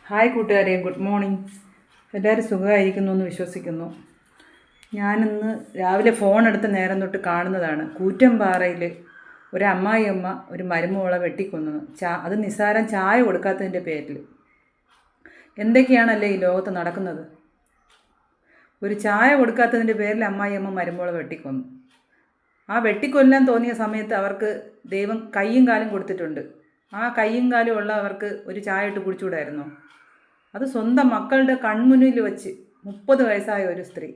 Hi കൂട്ടുകാരെ, good morning. എല്ലാവരും സുഖമായിരിക്കുന്നു എന്ന് വിശ്വസിക്കുന്നു. ഞാനിന്ന് രാവിലെ ഫോൺ എടുത്ത് നേരം തൊട്ട് കാണുന്നതാണ്. കൂറ്റമ്പാറയിൽ ഒരു അമ്മായിയമ്മ ഒരു മരുമോളെ വെട്ടിക്കൊന്നത്. അത് നിസ്സാരം ചായ കൊടുക്കാത്തതിൻ്റെ പേരിൽ. എന്തൊക്കെയാണല്ലേ ഈ ലോകത്ത് നടക്കുന്നത്? ഒരു ചായ കൊടുക്കാത്തതിൻ്റെ പേരിൽ അമ്മായിയമ്മ മരുമോളെ വെട്ടിക്കൊന്നു. ആ വെട്ടിക്കൊല്ലാൻ തോന്നിയ സമയത്ത് അവർക്ക് ദൈവം കയ്യും കാലും കൊടുത്തിട്ടുണ്ട്. ആ കയ്യും കാലും ഉള്ള അവർക്ക് ഒരു ചായ ഇട്ട് കുടിച്ചുകൂടായിരുന്നോ? അത് സ്വന്തം മക്കളുടെ കൺമുന്നിൽ വെച്ച് 30 വയസ്സായ ഒരു സ്ത്രീ,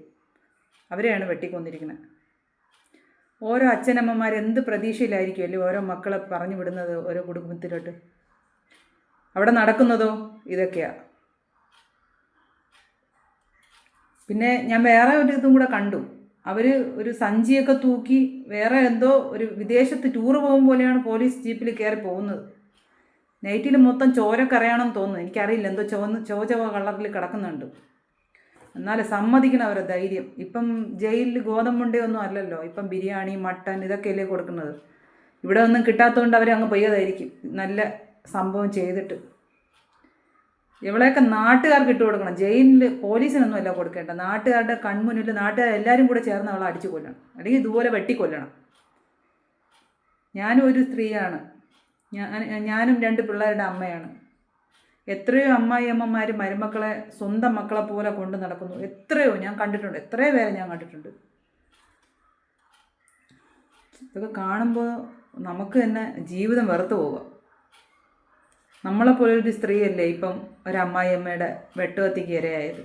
അവരെയാണ് വെട്ടിക്കൊന്നിരിക്കുന്നത്. ഓരോ അച്ഛനമ്മമാർ എന്ത് പ്രതീക്ഷയിലായിരിക്കുമല്ലേ ഓരോ മക്കളെ പറഞ്ഞു വിടുന്നത് ഓരോ കുടുംബത്തിലോട്ട്. അവിടെ നടക്കുന്നതോ ഇതൊക്കെയാണ്. പിന്നെ ഞാൻ വേറെ ഒരു ഇതും കൂടെ കണ്ടു. അവർ ഒരു സഞ്ചിയൊക്കെ തൂക്കി വേറെ എന്തോ ഒരു വിദേശത്ത് ടൂറ് പോകും പോലെയാണ് പോലീസ് ജീപ്പിൽ കയറി പോകുന്നത്. നൈറ്റിൽ മൊത്തം ചോരക്കറിയാണെന്ന് തോന്നുന്നു. എനിക്കറിയില്ല, എന്തോ ചുവ കളറിൽ കിടക്കുന്നുണ്ട്. എന്നാലും സമ്മതിക്കണം അവരെ ധൈര്യം. ഇപ്പം ജയിലിൽ ഗോതമ്പുണ്ടയൊന്നും അല്ലല്ലോ, ഇപ്പം ബിരിയാണി, മട്ടൻ ഇതൊക്കെയല്ലേ കൊടുക്കുന്നത്. ഇവിടെ ഒന്നും കിട്ടാത്തതുകൊണ്ട് അവരങ്ങ് പോയതായിരിക്കും നല്ല സംഭവം ചെയ്തിട്ട്. ഇവളെയൊക്കെ നാട്ടുകാർക്ക് ഇട്ട് കൊടുക്കണം. ജയിലിൽ പോലീസിനൊന്നും അല്ല കൊടുക്കേണ്ട. നാട്ടുകാരുടെ കൺമുന്നിൽ നാട്ടുകാരെല്ലാവരും കൂടെ ചേർന്ന് അവളെ അടിച്ചു കൊല്ലണം, അല്ലെങ്കിൽ ഇതുപോലെ വെട്ടിക്കൊല്ലണം. ഞാനും ഒരു സ്ത്രീയാണ്. ഞാനും 2 പിള്ളേരുടെ അമ്മയാണ്. എത്രയോ അമ്മായിയമ്മമാർ മരുമക്കളെ സ്വന്തം മക്കളെ പോലെ കൊണ്ട് നടക്കുന്നു. എത്രയോ ഞാൻ കണ്ടിട്ടുണ്ട്, എത്രയോ പേരെ ഞാൻ കണ്ടിട്ടുണ്ട്. ഇതൊക്കെ കാണുമ്പോൾ നമുക്ക് തന്നെ ജീവിതം വെറുത്ത് പോവുക. നമ്മളെപ്പോലൊരു സ്ത്രീയല്ലേ ഇപ്പം ഒരു അമ്മായിയമ്മയുടെ വെട്ടുകത്തിക്ക് ഇരയായത്.